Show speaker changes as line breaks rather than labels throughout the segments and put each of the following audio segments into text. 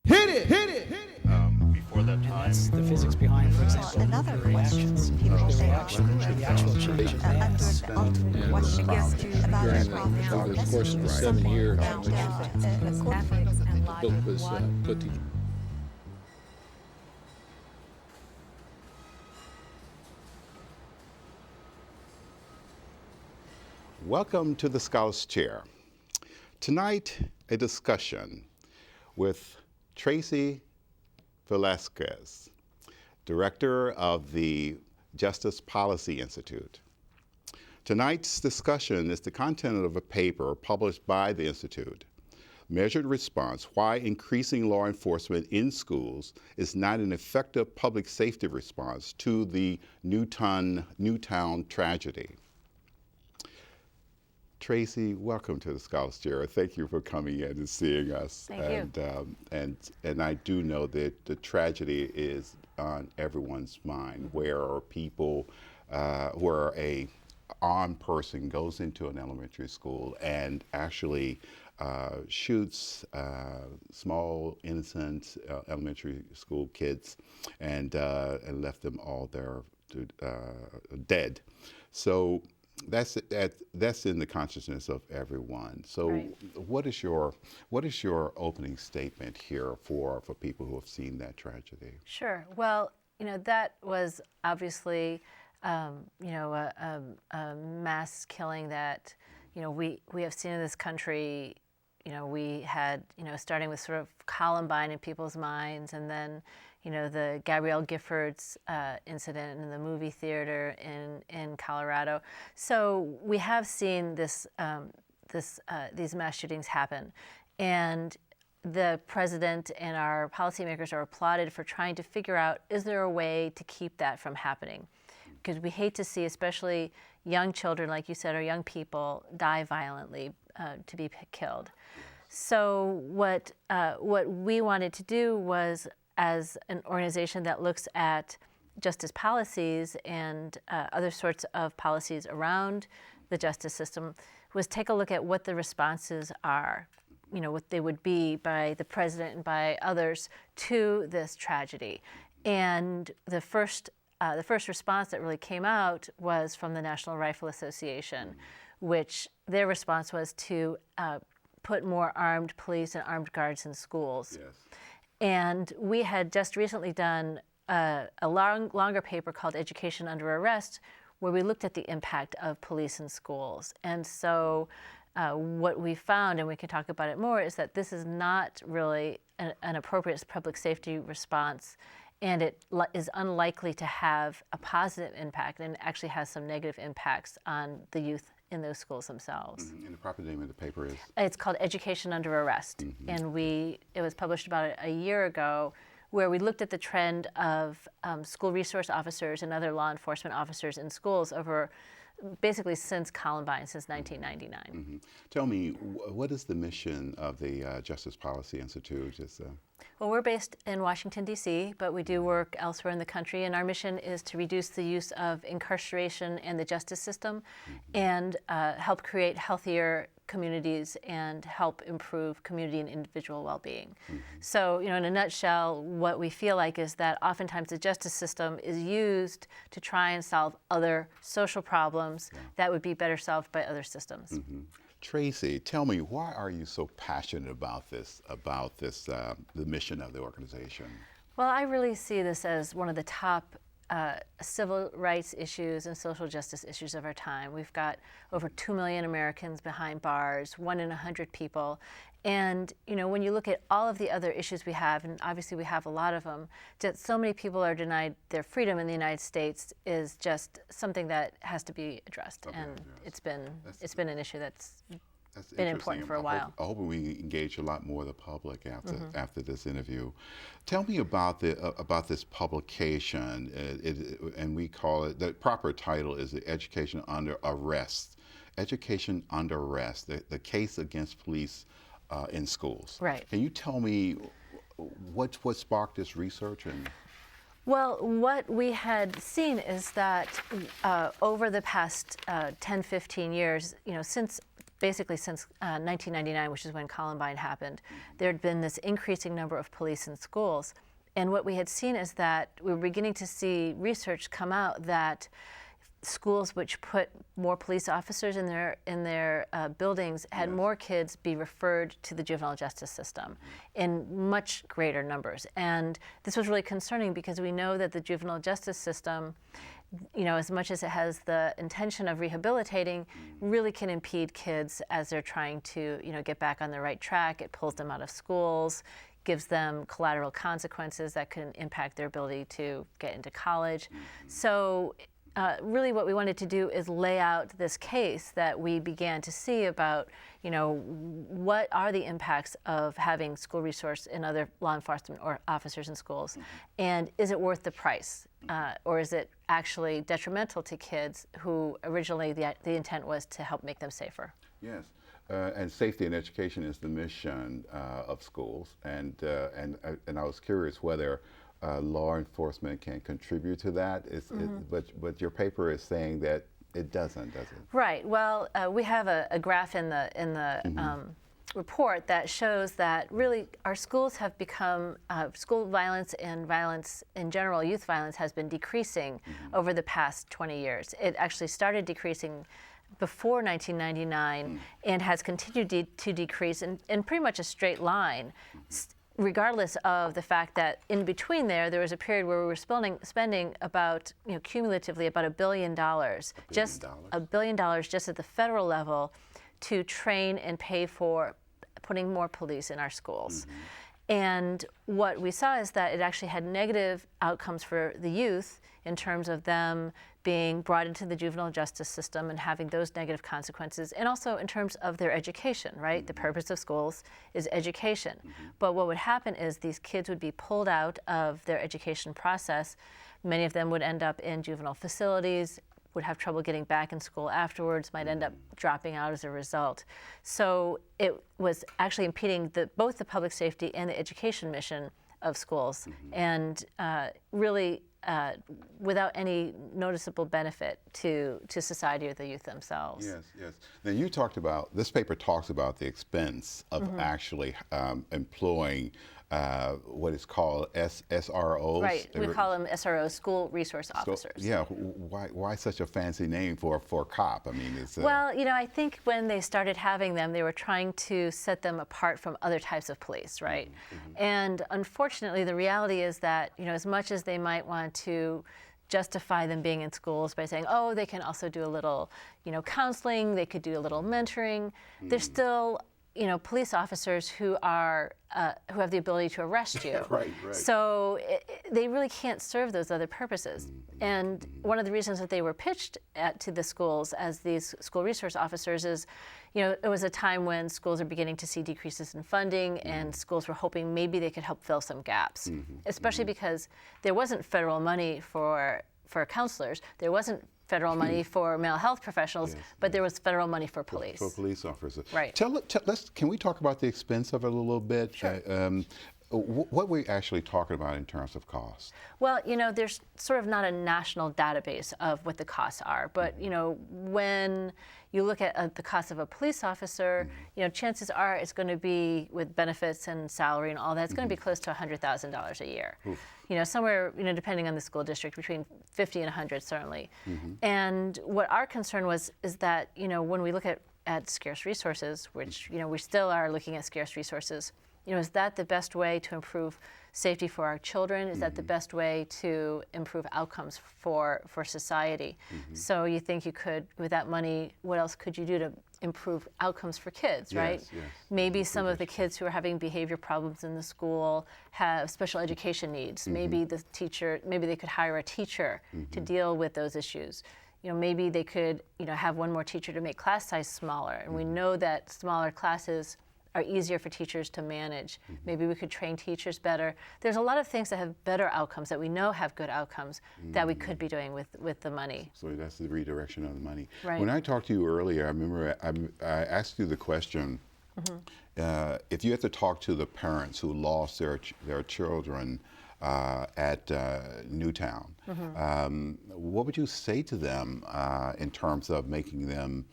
Before that time.
That's the physics behind, for example,
Another question
reactions.
people
The
ask
actual change in mass.
under the ultimate question about
During
the
over the course of the 7 years in which the book was put together.
Welcome to the Scholar's Chair. Tonight, a discussion with Tracy Velazques, Director of the Justice Policy Institute. Tonight's discussion is the content of a paper published by the Institute, Measured Response: Why Increasing Law Enforcement in Schools is Not an Effective Public Safety Response to the Newtown Tragedy. Tracy, welcome to the Scholar's Chair. Thank you for coming in and seeing us.
Thank you.
And I do know that the tragedy is on everyone's mind, where people, where a armed person goes into an elementary school and actually shoots small, innocent elementary school kids and left them all there dead. So that's in the consciousness of everyone. So
Right.
what is your opening statement here for people who have seen that tragedy?
Sure. Well, that was obviously, a mass killing that, we have seen in this country. We had, starting with sort of Columbine in people's minds, and then, the Gabrielle Giffords incident in the movie theater in Colorado. So we have seen these mass shootings happen, and the president and our policymakers are applauded for trying to figure out, is there a way to keep that from happening? Because we hate to see, especially young children, like you said, or young people die violently to be killed. So what we wanted to do was, as an organization that looks at justice policies and other sorts of policies around the justice system, was take a look at what the responses are, what they would be by the president and by others to this tragedy. And the first response that really came out was from the National Rifle Association, which their response was to put more armed police and armed guards in schools.
Yes.
And we had just recently done a longer paper called Education Under Arrest, where we looked at the impact of police in schools. And so what we found, and we can talk about it more, is that this is not really an appropriate public safety response, and it is unlikely to have a positive impact, and actually has some negative impacts on the youth in those schools themselves.
Mm-hmm. And the proper name of the paper is?
It's called Education Under Arrest.
Mm-hmm.
And it was published about a year ago, where we looked at the trend of school resource officers and other law enforcement officers in schools over basically since Columbine, since 1999.
Mm-hmm. Tell me, what is the mission of the Justice Policy Institute?
Well, we're based in Washington, D.C., but we do work elsewhere in the country, and our mission is to reduce the use of incarceration in the justice system and help create healthier communities and help improve community and individual well-being. So, in a nutshell, what we feel like is that oftentimes the justice system is used to try and solve other social problems that would be better solved by other systems.
Mm-hmm. Tracy, tell me, why are you so passionate about this, the mission of the organization?
Well, I really see this as one of the top civil rights issues and social justice issues of our time. We've got over 2 million Americans behind bars, 1 in 100 people. And, when you look at all of the other issues we have, and obviously we have a lot of them, that so many people are denied their freedom in the United States is just something that has to be addressed. Okay, and yes. It's been an issue that's been important for a while.
I hope we engage a lot more of the public after this interview. Tell me about this publication, and we call it, the proper title is the Education Under Arrest. Education Under Arrest, the case against police in schools.
Right.
Can you tell me what sparked this research?
Well, what we had seen is that over the past 10, 15 years, since basically since 1999, which is when Columbine happened, there had been this increasing number of police in schools. And what we had seen is that we were beginning to see research come out that schools which put more police officers in their buildings had more kids be referred to the juvenile justice system in much greater numbers. And this was really concerning because we know that the juvenile justice system, you know, as much as it has the intention of rehabilitating, really can impede kids as they're trying to, you know, get back on the right track. It pulls them out of schools, gives them collateral consequences that can impact their ability to get into college. So really what we wanted to do is lay out this case that we began to see about, you know, what are the impacts of having school resource and other law enforcement or officers in schools, and is it worth the price, or is it actually detrimental to kids who originally the intent was to help make them safer?
Yes. And safety and education is the mission of schools, and I was curious whether law enforcement can contribute to that. But your paper is saying that it doesn't, does it?
Right. Well, we have a graph in the report that shows that really our schools have become school violence and violence in general, youth violence, has been decreasing over the past 20 years. It actually started decreasing before 1999 and has continued to decrease in pretty much a straight line, regardless of the fact that in between there was a period where we were spending about, you know, cumulatively about $1 billion, just $1 billion just at the federal level to train and pay for putting more police in our schools. And what we saw is that it actually had negative outcomes for the youth in terms of them being brought into the juvenile justice system and having those negative consequences, and also in terms of their education, right? The purpose of schools is education. But what would happen is these kids would be pulled out of their education process. Many of them would end up in juvenile facilities, would have trouble getting back in school afterwards, might end up dropping out as a result. So it was actually impeding both the public safety and the education mission of schools, and really without any noticeable benefit to society or the youth themselves.
Yes, yes. Now you talked about, this paper talks about the expense of actually employing what is called SROs.
Right, we call them SROs, school resource officers.
Yeah, why such a fancy name for a cop? I mean, it's
well, you know, I think when they started having them, they were trying to set them apart from other types of police, right? And unfortunately, the reality is that, you know, as much as they might want to justify them being in schools by saying, oh, they can also do a little, you know, counseling, they could do a little mentoring, they're still, you know, police officers who are who have the ability to arrest you.
Right.
So they really can't serve those other purposes. And one of the reasons that they were pitched to the schools as these school resource officers is, you know, it was a time when schools are beginning to see decreases in funding, and schools were hoping maybe they could help fill some gaps, especially because there wasn't federal money for counselors. There wasn't federal money for mental health professionals, but there was federal money for police.
For police officers.
Right.
Can we talk about the expense of it a little bit?
Sure.
What are we actually talking about in terms of cost?
Well, you know, there's sort of not a national database of what the costs are, but, you know, when you look at the cost of a police officer, you know, chances are it's going to be, with benefits and salary and all that, it's going to be close to $100,000 a year. You know, somewhere, you know, depending on the school district, between 50 and 100 certainly. And what our concern is that, you know, when we look at scarce resources, which, you know, we still are looking at scarce resources, you know, is that the best way to improve safety for our children? Is that the best way to improve outcomes for society? So you think you could, with that money, what else could you do to improve outcomes for kids, right?
Yes.
Maybe some of the kids who are having behavior problems in the school have special education needs. Maybe maybe they could hire a teacher to deal with those issues. You know, maybe they could, you know, have one more teacher to make class size smaller. And we know that smaller classes are easier for teachers to manage. Maybe we could train teachers better. There's a lot of things that have better outcomes, that we know have good outcomes, that we could be doing with the money.
So that's the redirection of the money.
Right.
When I talked to you earlier, I remember I asked you the question, if you had to talk to the parents who lost their children at Newtown. What would you say to them in terms of making them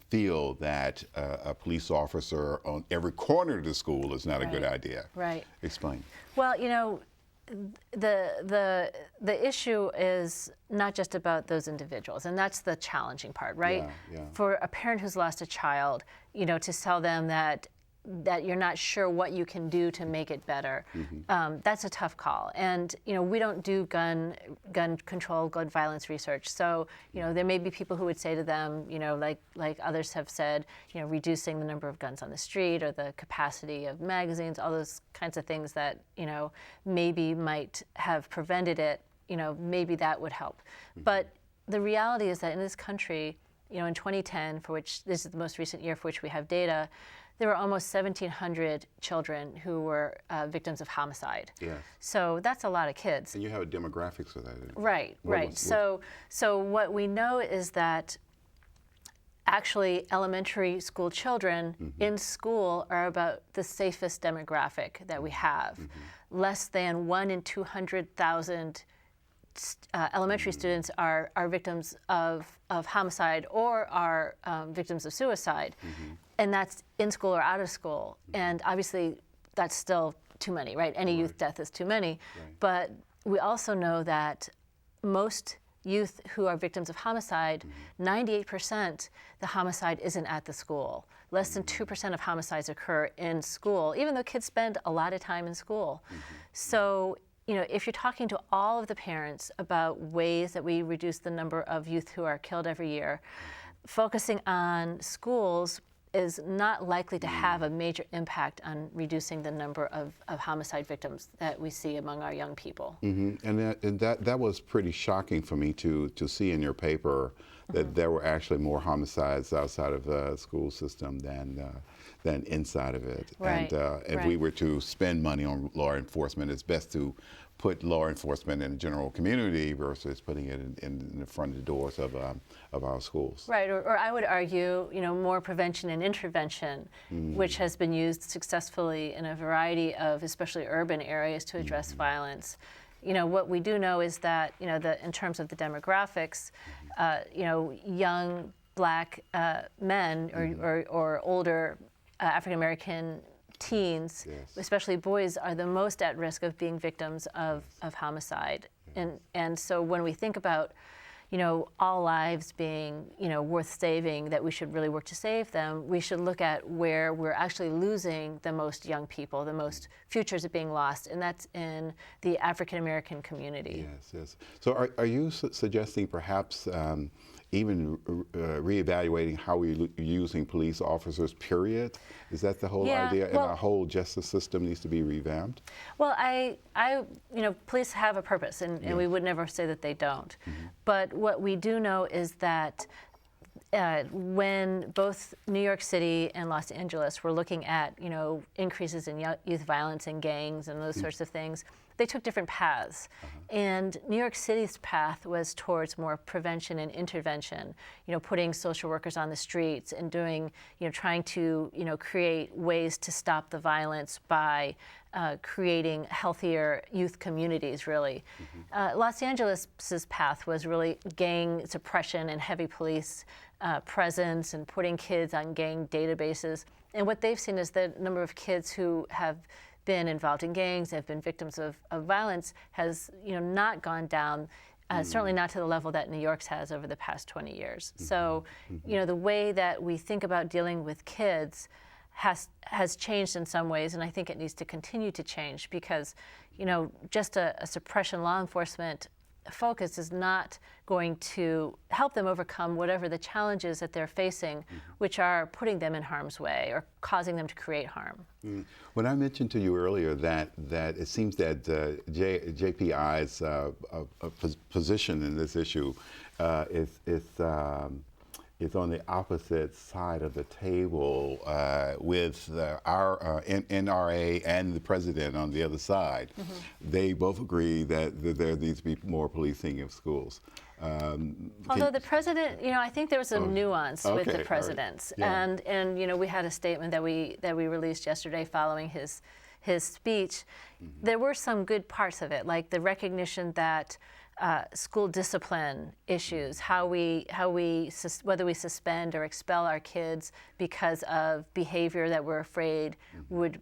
feel that a police officer on every corner of the school is not a good idea?
Right.
Explain.
Well, the issue is not just about those individuals, and that's the challenging part, right?
Yeah.
For a parent who's lost a child, to tell them that you're not sure what you can do to make it better, that's a tough call. And we don't do gun control, gun violence research. So there may be people who would say to them, like others have said, reducing the number of guns on the street or the capacity of magazines, all those kinds of things that maybe might have prevented it. Maybe that would help. But the reality is that in this country, in 2010, for which this is the most recent year for which we have data, there were almost 1,700 children who were victims of homicide.
Yes.
So that's a lot of kids.
And you have demographics for that.
Right. So what we know is that actually elementary school children in school are about the safest demographic that we have. Less than 1 in 200,000 elementary students are victims of homicide or are victims of suicide. And that's in school or out of school. And obviously, that's still too many, right? Any youth death is too many. But we also know that most youth who are victims of homicide, 98% the homicide isn't at the school. Less than 2% of homicides occur in school, even though kids spend a lot of time in school. So, if you're talking to all of the parents about ways that we reduce the number of youth who are killed every year, focusing on schools is not likely to have a major impact on reducing the number of homicide victims that we see among our young people.
And that was pretty shocking for me to see in your paper that there were actually more homicides outside of the school system than inside of it.
Right.
And if we were to spend money on law enforcement, it's best to put law enforcement in the general community versus putting it in the front of the doors of our schools.
Right, or I would argue, more prevention and intervention, which has been used successfully in a variety of, especially urban areas, to address violence. What we do know is that, in terms of the demographics, young Black men or older African American teens, especially boys, are the most at risk of being victims of homicide. And so when we think about, all lives being, worth saving, that we should really work to save them, we should look at where we're actually losing the most young people, the most futures are being lost, and that's in the African American community.
Yes. So are you suggesting perhaps even reevaluating how we're using police officers, period? Is that the whole idea? And our whole justice system needs to be revamped?
Well, police have a purpose, and we would never say that they don't. But what we do know is that when both New York City and Los Angeles were looking at, increases in youth violence and gangs and those sorts of things, they took different paths. And New York City's path was towards more prevention and intervention, putting social workers on the streets and doing, trying to, create ways to stop the violence by creating healthier youth communities, really. Los Angeles's path was really gang suppression and heavy police presence and putting kids on gang databases. And what they've seen is the number of kids who have been involved in gangs, have been victims of violence, has not gone down, certainly not to the level that New York's has over the past 20 years. So, the way that we think about dealing with kids has changed in some ways, and I think it needs to continue to change because, just a suppression law enforcement focus is not going to help them overcome whatever the challenges that they're facing, which are putting them in harm's way or causing them to create harm.
When I mentioned to you earlier that it seems that JPI's position in this issue is on the opposite side of the table with our NRA and the president on the other side. They both agree that there needs to be more policing of schools.
Although the president, I think there was some nuance with the president's,
right. Yeah.
and we had a statement that we released yesterday following his his speech, there were some good parts of it, like the recognition that school discipline issues, whether we suspend or expel our kids because of behavior that we're afraid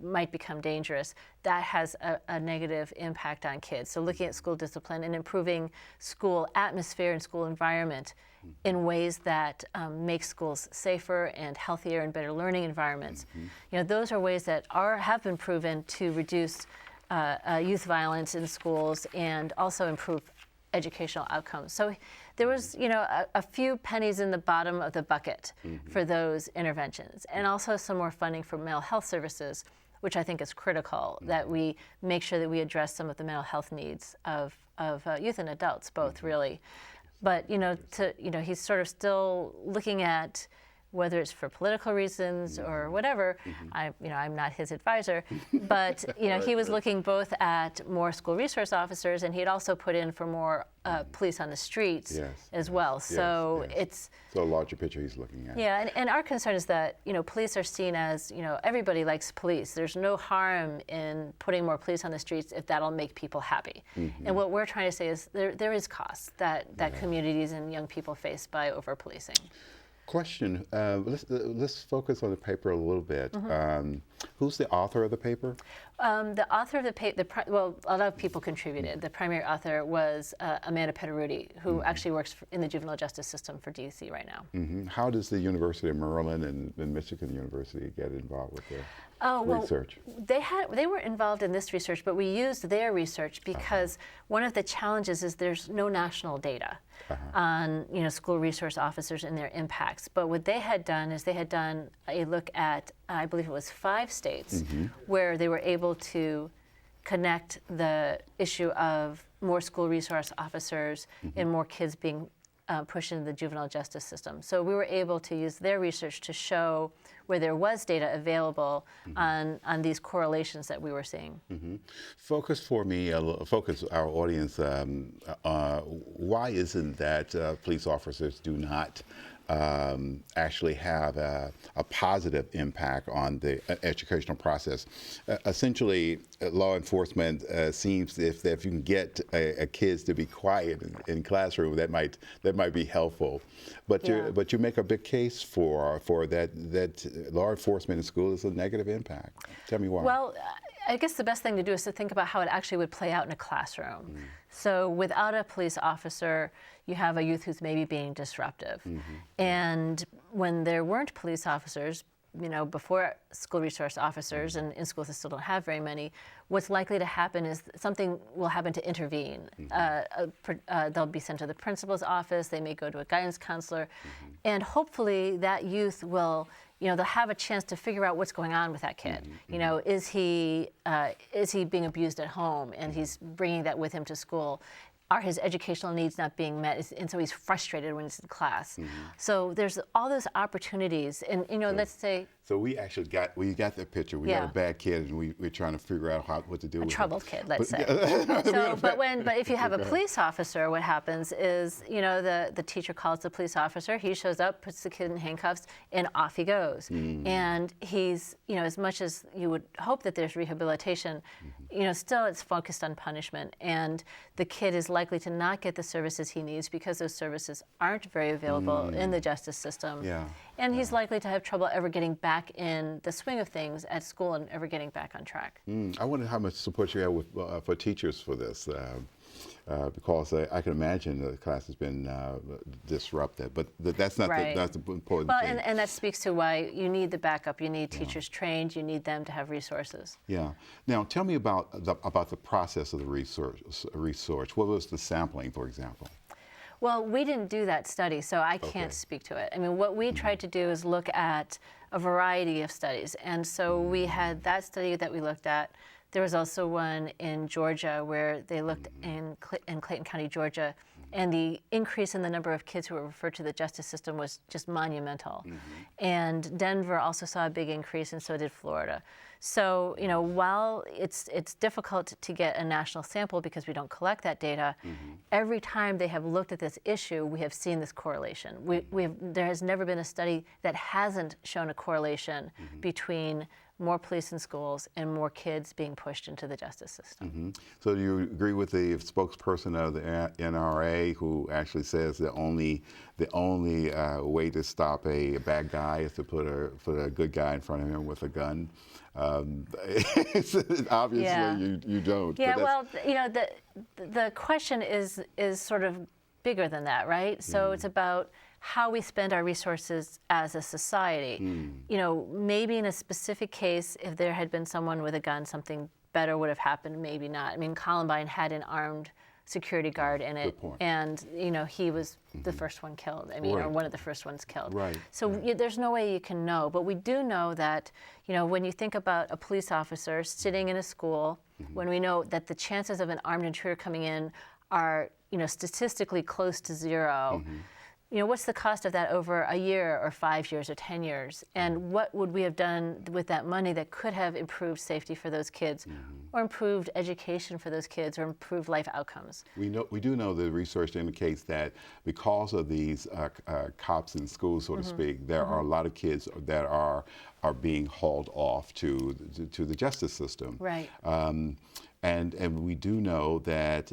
might become dangerous, that has a negative impact on kids. So looking at school discipline and improving school atmosphere and school environment in ways that make schools safer and healthier and better learning environments. Those are ways that have been proven to reduce youth violence in schools and also improve educational outcomes. So there was, a few pennies in the bottom of the bucket for those interventions, and also some more funding for mental health services, which I think is critical, that we make sure that we address some of the mental health needs of youth and adults, both really. But he's sort of still looking at whether it's for political reasons or whatever. I'm not his advisor, but he was looking both at more school resource officers, and he had also put in for more police on the streets as well. So it's
so a larger picture he's looking at.
Yeah, and our concern is that police are seen as everybody likes police. There's no harm in putting more police on the streets if that'll make people happy. And what we're trying to say is there is costs that communities and young people face by over policing.
Question, let's focus on the paper a little bit. Who's the author of the paper?
The author of the paper, a lot of people contributed. The primary author was Amanda Petteruti, who actually works in the juvenile justice system for DC right now.
How does the University of Maryland and Michigan University get involved with their research?
They were involved in this research, but we used their research because one of the challenges is there's no national data on school resource officers and their impacts. But what they had done is they had done a look at, I believe it was 5 states, where they were able to connect the issue of more school resource officers and more kids being pushed into the juvenile justice system. So we were able to use their research to show where there was data available on these correlations that we were seeing.
Focus our audience, why isn't that police officers do not actually have a positive impact on the educational process? Essentially, law enforcement seems if you can get kids to be quiet in classroom, that might be helpful. But you make a big case for that law enforcement in school is a negative impact. Tell me why.
Well, I guess the best thing to do is to think about how it actually would play out in a classroom. So without a police officer, you have a youth who's maybe being disruptive. And when there weren't police officers, before school resource officers, and in schools they still don't have very many, what's likely to happen is something will happen to intervene. They'll be sent to the principal's office, they may go to a guidance counselor, and hopefully that youth will they'll have a chance to figure out what's going on with that kid. Is he being abused at home, and he's bringing that with him to school? Are his educational needs not being met? And so he's frustrated when he's in class. So there's all those opportunities, and let's say.
So we actually got that picture. We got a bad kid, and we're trying to figure out what to do with
a troubled kid, let's say.
So,
but if you have a police officer, what happens is the teacher calls the police officer. He shows up, puts the kid in handcuffs, and off he goes. And he's as much as you would hope that there's rehabilitation, still it's focused on punishment, and the kid is likely to not get the services he needs because those services aren't very available in the justice system. And he's likely to have trouble ever getting back in the swing of things at school and ever getting back on track.
I wonder how much support you have for teachers for this, because I can imagine the class has been disrupted, but that's not that's the important thing.
And that speaks to why you need the backup. You need teachers trained. You need them to have resources.
Now, tell me about the process of the research. What was the sampling, for example?
Well, we didn't do that study, so I can't speak to it. I mean, what we tried to do is look at a variety of studies. And so we had that study that we looked at. There was also one in Georgia where they looked in Clayton County, Georgia, and the increase in the number of kids who were referred to the justice system was just monumental. And Denver also saw a big increase, and so did Florida. So, while it's difficult to get a national sample because we don't collect that data, every time they have looked at this issue, we have seen this correlation. There has never been a study that hasn't shown a correlation between more police in schools, and more kids being pushed into the justice system.
So do you agree with the spokesperson of the NRA who actually says the only way to stop a bad guy is to put a good guy in front of him with a gun? Obviously,
Yeah.
you don't.
Yeah,
but
well, you know, the question is sort of bigger than that, right? So it's about how we spend our resources as a society. You know, maybe in a specific case, if there had been someone with a gun, something better would have happened, maybe not. I mean, Columbine had an armed security guard in it, and you know, he was the first one killed. I mean, or one of the first ones killed.
Right.
So there's no way you can know, but we do know that, you know, when you think about a police officer sitting in a school, when we know that the chances of an armed intruder coming in are, you know, statistically close to zero. You know, what's the cost of that over a year or 5 years or 10 years? And what would we have done with that money that could have improved safety for those kids, or improved education for those kids, or improved life outcomes?
we do know the research indicates that because of these cops in school, so to speak, there are a lot of kids that are being hauled off to the justice system.
Right.
And we do know that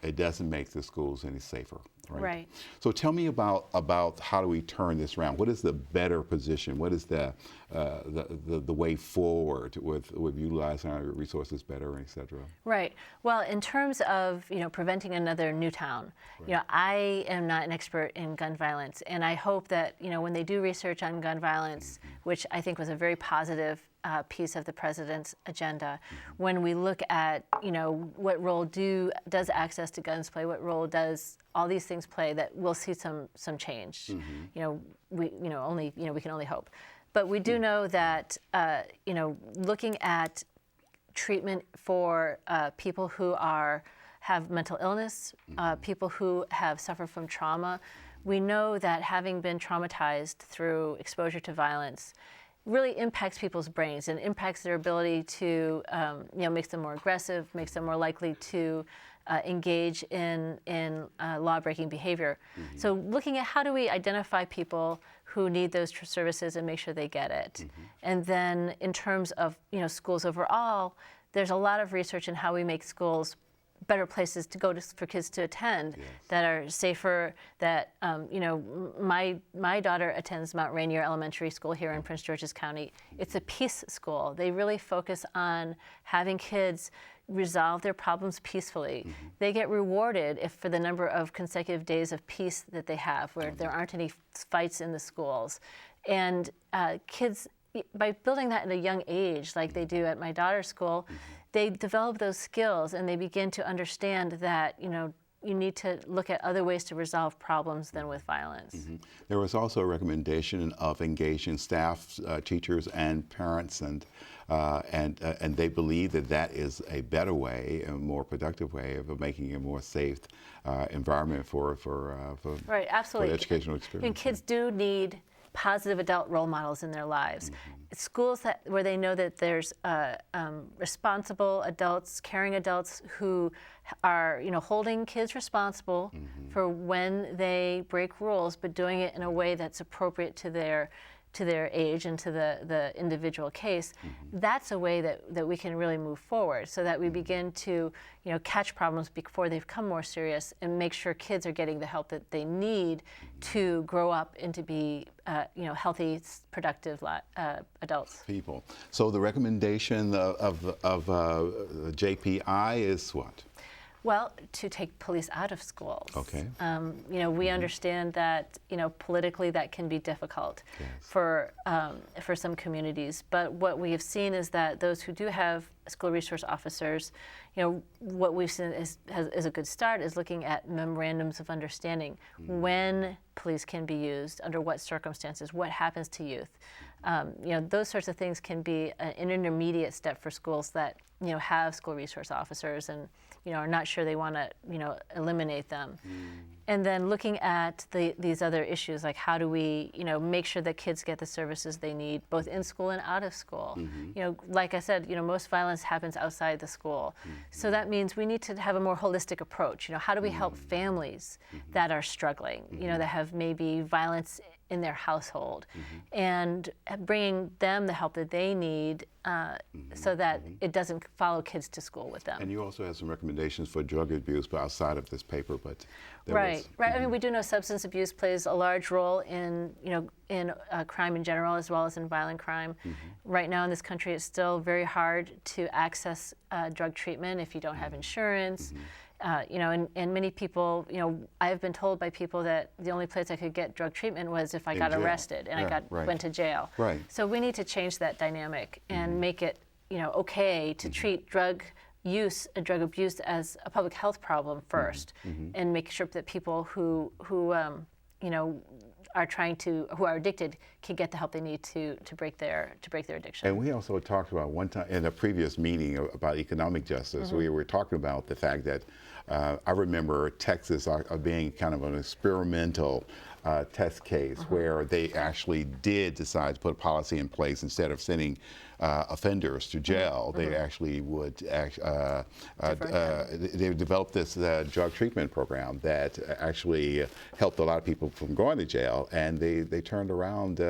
it doesn't make the schools any safer.
Right.
So tell me about how do we turn this around? What is the better position? What is the way forward with utilizing our resources better, et cetera?
Right. Well, in terms of, you know, preventing another Newtown, you know, I am not an expert in gun violence, and I hope that, you know, when they do research on gun violence, which I think was a very positive piece of the president's agenda, when we look at, you know, what role does access to guns play, what role does all these things play, that we'll see some change. You know, we can only hope. But we do know that, you know, looking at treatment for people who have mental illness, people who have suffered from trauma, we know that having been traumatized through exposure to violence really impacts people's brains and impacts their ability to, you know, makes them more aggressive, makes them more likely to engage in law-breaking behavior. So looking at how do we identify people who need those services and make sure they get it. And then in terms of, you know, schools overall, there's a lot of research in how we make schools better places to go for kids to attend, that are safer, that, you know, my daughter attends Mount Rainier Elementary School here in Prince George's County. It's a peace school. They really focus on having kids resolve their problems peacefully. They get rewarded for the number of consecutive days of peace that they have, where there aren't any fights in the schools. And kids, by building that at a young age, like they do at my daughter's school, they develop those skills and they begin to understand that, you know, you need to look at other ways to resolve problems than with violence.
There was also a recommendation of engaging staff, teachers, and parents, and they believe that is a better way, a more productive way of making a more safe environment for
Right, absolutely.
For the educational experience.
And kids do need positive adult role models in their lives. Schools where they know that there's responsible adults, caring adults who are, you know, holding kids responsible for when they break rules, but doing it in a way that's appropriate to their age and to the individual case. That's a way that we can really move forward, so that we begin to, you know, catch problems before they become more serious and make sure kids are getting the help that they need to grow up and to be, you know, healthy, productive adults.
People. So the recommendation of JPI is what?
Well, to take police out of schools.
Okay.
You know, we understand that, you know, politically that can be difficult for some communities. But what we have seen is that those who do have school resource officers, you know, what we've seen is a good start is looking at memorandums of understanding. When police can be used, under what circumstances, what happens to youth. You know, those sorts of things can be an intermediate step for schools that, you know, have school resource officers and, you know, are not sure they want to, you know, eliminate them. And then looking at these other issues, like how do we, you know, make sure that kids get the services they need, both in school and out of school. You know, like I said, you know, most violence happens outside the school. So that means we need to have a more holistic approach. You know, how do we help families that are struggling, you know, that have maybe violence in their household, and bringing them the help that they need so that it doesn't follow kids to school with them.
And you also have some recommendations for drug abuse, but outside of this paper. But
right. I mean, we do know substance abuse plays a large role in crime in general, as well as in violent crime. Right now in this country, it's still very hard to access drug treatment if you don't have insurance. And many people, I have been told by people that the only place I could get drug treatment was if I got arrested and went to jail.
Right.
So we need to change that dynamic and make it, okay to treat drug abuse as a public health problem first, and make sure that people who are addicted can get the help they need to break their addiction.
And we also talked about one time in a previous meeting about economic justice. We were talking about the fact that I remember Texas being kind of an experimental test case where they actually did decide to put a policy in place. Instead of sending offenders to jail, they actually would they developed this drug treatment program that actually helped a lot of people from going to jail, and they turned around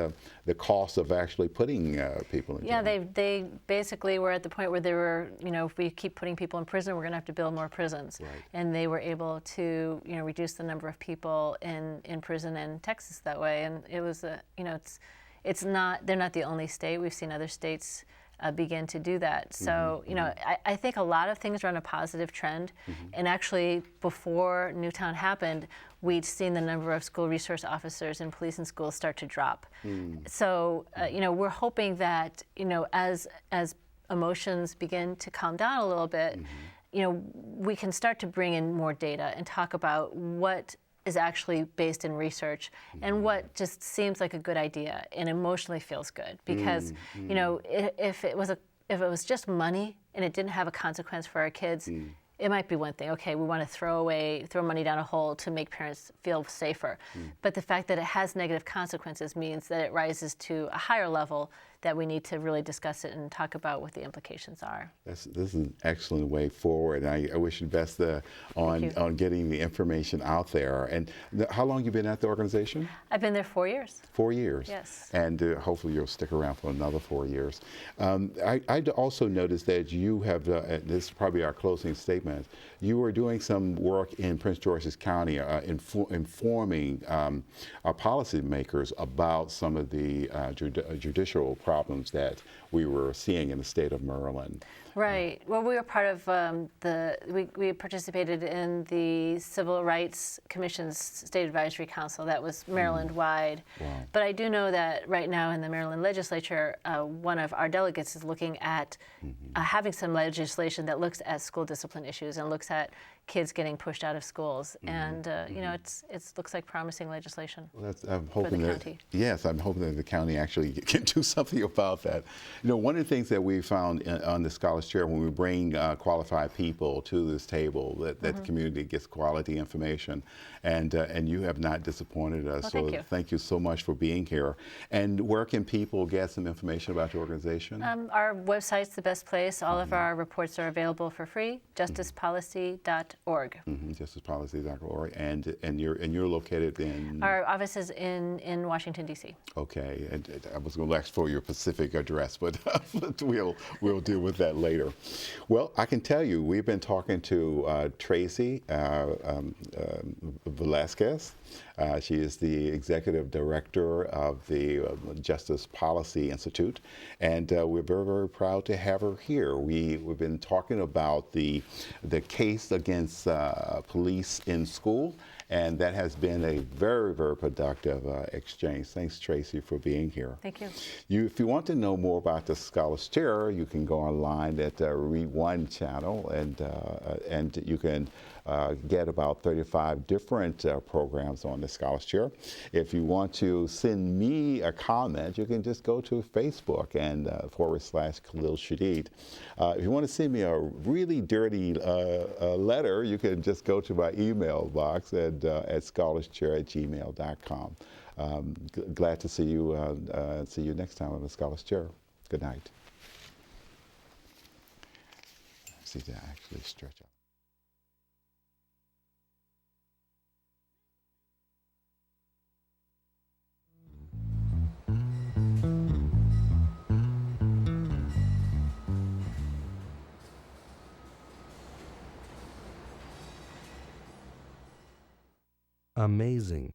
the cost of actually putting people in jail.
Yeah, they basically were at the point where they were, if we keep putting people in prison, we're going to have to build more prisons.
Right.
And they were able to, reduce the number of people in prison in Texas that way. And it was, they're not the only state. We've seen other states begin to do that. So, I think a lot of things are on a positive trend. And actually, before Newtown happened, we'd seen the number of school resource officers in police and schools start to drop. So, we're hoping that, as emotions begin to calm down a little bit, we can start to bring in more data and talk about what is actually based in research and what just seems like a good idea and emotionally feels good. Because, if it was just money and it didn't have a consequence for our kids, it might be one thing. Okay, we want to throw money down a hole to make parents feel safer. But the fact that it has negative consequences means that it rises to a higher level that we need to really discuss it and talk about what the implications are.
This is an excellent way forward. I wish you the best on getting the information out there. And how long have you been at the organization?
I've been there 4 years.
4 years?
Yes.
And hopefully you'll stick around for another 4 years. I also noticed that you have, this is probably our closing statement, you are doing some work in Prince George's County informing our policymakers about some of the judicial problems that we were seeing in the state of Maryland.
Right. Well, we were part of we participated in the Civil Rights Commission's State Advisory Council that was Maryland-wide.
Wow.
But I do know that right now in the Maryland legislature, one of our delegates is looking at having some legislation that looks at school discipline issues and looks at kids getting pushed out of schools. And, it looks like promising legislation
I'm hoping
for the
that,
county.
Yes, I'm hoping that the county actually can do something about that. One of the things that we found on the Scholars Chair, when we bring qualified people to this table, that the community gets quality information, and you have not disappointed us.
Well,
so thank you so much for being here. And where can people get some information about your organization?
Our website's the best place. All of our reports are available for free, justicepolicy.org.
Justicepolicy.org. And you're located in?
Our office is in Washington, D.C. Okay.
And I was going to ask for your specific address, but we'll deal with that later. Well, I can tell you, we've been talking to Tracy Velazques. She is the executive director of the Justice Policy Institute, and we're very, very proud to have her here. We've been talking about the case against police in school, and that has been a very, very productive exchange. Thanks, Tracy, for being here.
Thank you.
If you want to know more about the Scholars Chair, you can go online at Read One channel, and you can get about 35 different programs on the Scholars Chair. If you want to send me a comment, you can just go to Facebook and /Khalil Shadid. If you want to send me a really dirty letter, you can just go to my email box at scholarchair@gmail.com. Glad to see you next time on the Scholars Chair. Good night. See that actually stretch out.
amazing.